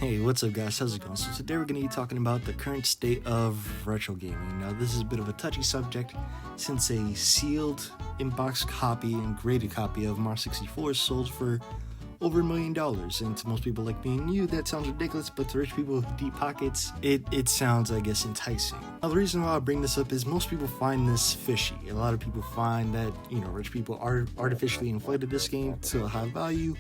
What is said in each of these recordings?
Hey, what's up guys, how's it going? So today we're going to be talking about the current state of retro gaming. Now this is a bit of a touchy subject since a sealed in-box copy and graded copy of Mario 64 sold for over $1 million, and to most people like me and you that sounds ridiculous, but to rich people with deep pockets it sounds, I guess, enticing. Now the reason why I bring this up is most people find this fishy. A lot of people find that, rich people artificially inflated this game to a high value.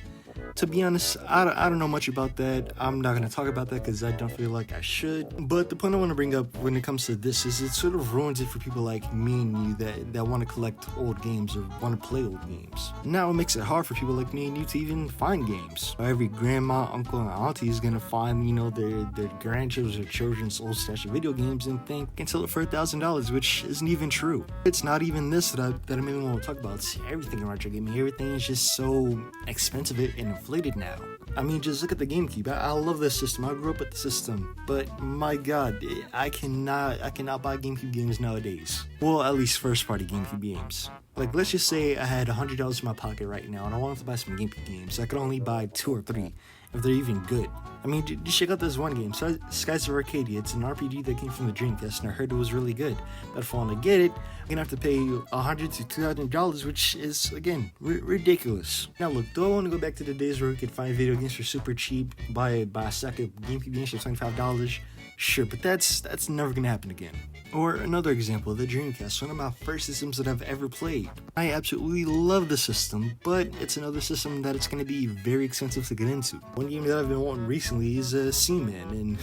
To be honest, I don't know much about that. I'm not going to talk about that because I don't feel like I should. But the point I want to bring up when it comes to this is it sort of ruins it for people like me and you that want to collect old games or want to play old games. Now it makes it hard for people like me and you to even find games. Every grandma, uncle, and auntie is going to find, their grandchildren's or children's old stash of video games and think can sell it for $1,000, which isn't even true. It's not even this that I mainly want to talk about. It's everything in retro gaming. Everything is just so expensive and inflated now. I mean, just look at the GameCube. I love this system. I grew up with the system, but my God, I cannot buy GameCube games nowadays. Well, at least first-party GameCube games. Like, let's just say I had $100 in my pocket right now, and I wanted to buy some GameCube games. I could only buy 2 or 3, if they're even good. I mean, just check out this one game, Skies of Arcadia. It's an RPG that came from the Dreamcast, and I heard it was really good. But if I want to get it, I'm gonna have to pay $100 to $200, which is, again, ridiculous. Now look, do I want to go back to the days where we could find video games for super cheap, buy a stack of GameCube games for $25? Sure, but that's never gonna happen again. Or another example, the Dreamcast, one of my first systems that I've ever played. I absolutely love the system, but it's another system that it's gonna be very expensive to get into. One game that I've been wanting recently is Seaman, and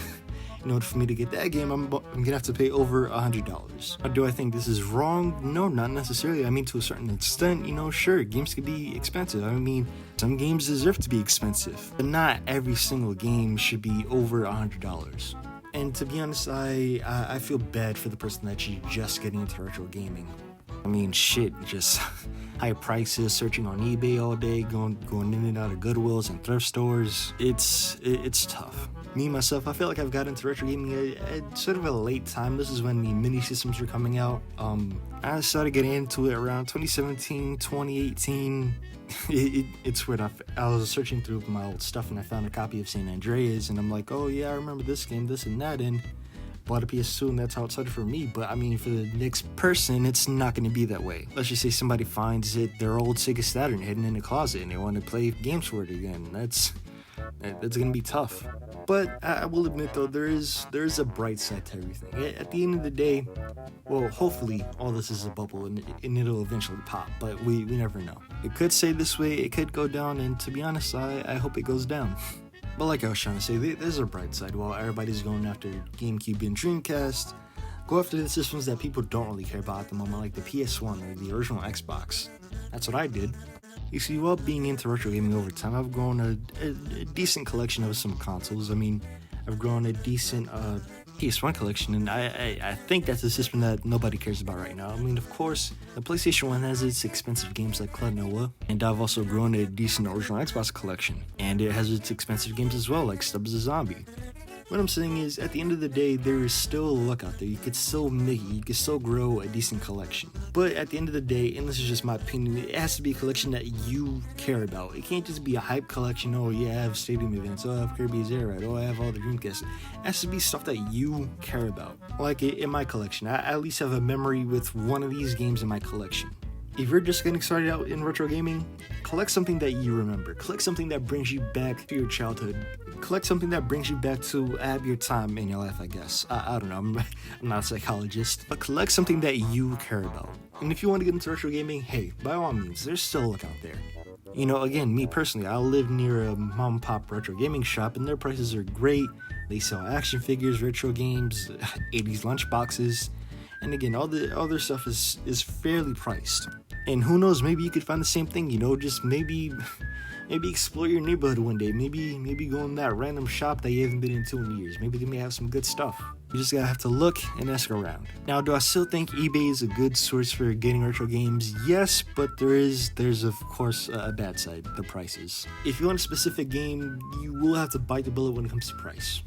in order for me to get that game, I'm gonna have to pay over $100. Now, do I think this is wrong? No, not necessarily. I mean, to a certain extent, sure, games can be expensive. I mean, some games deserve to be expensive, but not every single game should be over $100. And to be honest, I feel bad for the person that's just getting into retro gaming. I mean, shit, just high prices, searching on eBay all day, going in and out of Goodwills and thrift stores. It's tough. Me, myself, I feel like I've got into retro gaming at sort of a late time. This is when the mini systems were coming out. I started getting into it around 2017, 2018. It's weird. I was searching through my old stuff and I found a copy of San Andreas, and I'm like, oh yeah, I remember this game, this and that, and bought a PS2, and that's how it started for me. But I mean, for the next person, it's not going to be that way. Let's just say somebody finds their old Sega Saturn hidden in the closet and they want to play games for it again. That's going to be tough. But I will admit though, there is a bright side to everything. At the end of the day, well, hopefully all this is a bubble and it'll eventually pop, but we never know. It could stay this way, it could go down, and to be honest, I hope it goes down. But like I was trying to say, there's a bright side. While everybody's going after GameCube and Dreamcast, go after the systems that people don't really care about at the moment, like the PS1 or the original Xbox. That's what I did. You see, while being into retro gaming over time, I've grown a decent collection of some consoles. I mean, I've grown a decent PS1 collection, and I think that's a system that nobody cares about right now. I mean, of course, the PlayStation 1 has its expensive games like Klonoa, and I've also grown a decent original Xbox collection, and it has its expensive games as well, like Stubbs the Zombie. What I'm saying is, at the end of the day, there is still a luck out there. You could still make it. You could still grow a decent collection. But at the end of the day, and this is just my opinion, it has to be a collection that you care about. It can't just be a hype collection. Oh, yeah, I have Stadium Events. Oh, I have Kirby's Air Ride. Oh, I have all the Dreamcast. It has to be stuff that you care about. Like in my collection, I at least have a memory with one of these games in my collection. If you're just getting started out in retro gaming, collect something that you remember. Collect something that brings you back to your childhood. Collect something that brings you back to your time in your life, I guess. I don't know, I'm not a psychologist. But collect something that you care about. And if you want to get into retro gaming, hey, by all means, there's still a look out there. Again, me personally, I live near a mom and pop retro gaming shop, and their prices are great. They sell action figures, retro games, 80s lunchboxes. And again, all their stuff is fairly priced. And who knows, maybe you could find the same thing, just maybe explore your neighborhood one day. Maybe go in that random shop that you haven't been into in years. Maybe they may have some good stuff. You just gotta have to look and ask around. Now, do I still think eBay is a good source for getting retro games? Yes, but there's of course a bad side, the prices. If you want a specific game, you will have to bite the bullet when it comes to price.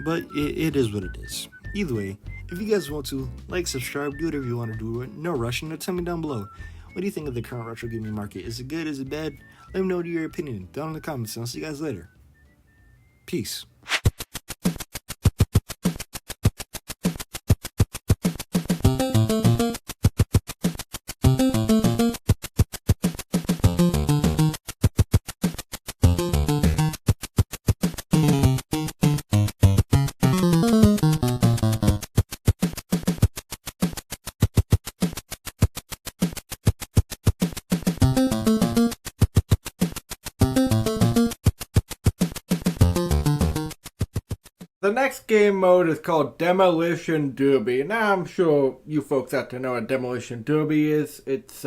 But it is what it is. Either way, if you guys want to, like, subscribe, do whatever you want to do, no rush, and tell me down below. What do you think of the current retro gaming market? Is it good? Is it bad? Let me know your opinion down in the comments, and I'll see you guys later. Peace. The next game mode is called Demolition Derby. Now, I'm sure you folks out to know what Demolition Derby is. It's,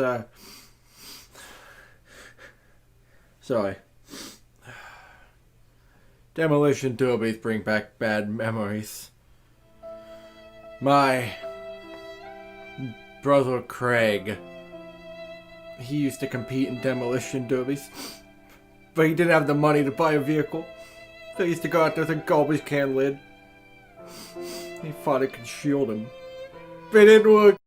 Sorry. Demolition Derbies bring back bad memories. My brother Craig, he used to compete in demolition derbies, but he didn't have the money to buy a vehicle, so he used to go out there with a garbage can lid. He thought it could shield him, but it didn't work.